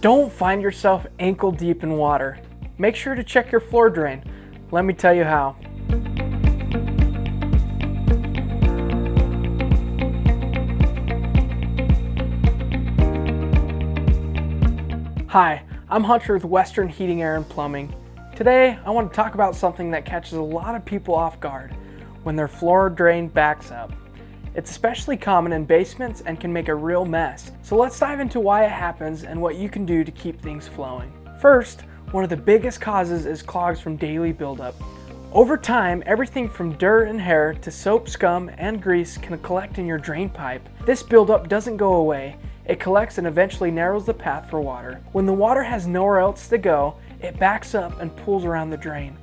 Don't find yourself ankle deep in water. Make sure to check your floor drain. Let me tell you how. Hi, I'm Hunter with Western Heating, Air & Plumbing. Today, I want to talk about something that catches a lot of people off guard when their floor drain backs up. It's especially common in basements and can make a real mess. So let's dive into why it happens and what you can do to keep things flowing. First, one of the biggest causes is clogs from daily buildup. Over time, everything from dirt and hair to soap, scum, and grease can collect in your drain pipe. This buildup doesn't go away. It collects and eventually narrows the path for water. When the water has nowhere else to go, it backs up and pools around the drain.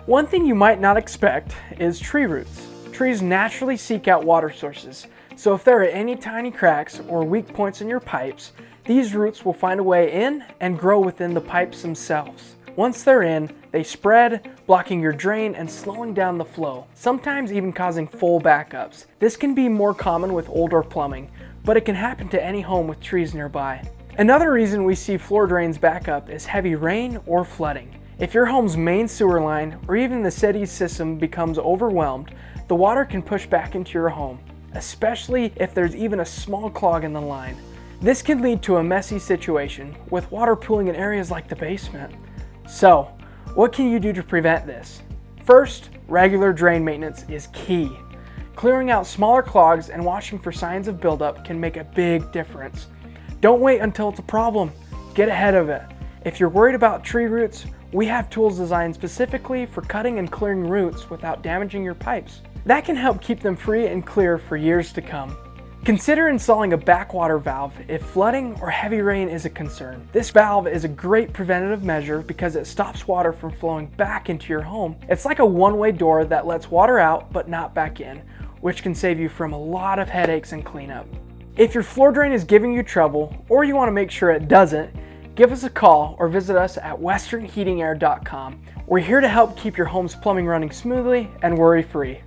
One thing you might not expect is tree roots. Trees naturally seek out water sources, so if there are any tiny cracks or weak points in your pipes, these roots will find a way in and grow within the pipes themselves. Once they're in, they spread, blocking your drain and slowing down the flow, sometimes even causing full backups. This can be more common with older plumbing, but it can happen to any home with trees nearby. Another reason we see floor drains back up is heavy rain or flooding. If your home's main sewer line or even the city's system becomes overwhelmed, the water can push back into your home, especially if there's even a small clog in the line. This can lead to a messy situation, with water pooling in areas like the basement. So, what can you do to prevent this? First, regular drain maintenance is key. Clearing out smaller clogs and watching for signs of buildup can make a big difference. Don't wait until it's a problem. Get ahead of it. If you're worried about tree roots, we have tools designed specifically for cutting and clearing roots without damaging your pipes. That can help keep them free and clear for years to come. Consider installing a backwater valve if flooding or heavy rain is a concern. This valve is a great preventative measure because it stops water from flowing back into your home. It's like a one-way door that lets water out but not back in, which can save you from a lot of headaches and cleanup. If your floor drain is giving you trouble, or you want to make sure it doesn't, give us a call or visit us at westernheatingair.com. We're here to help keep your home's plumbing running smoothly and worry-free.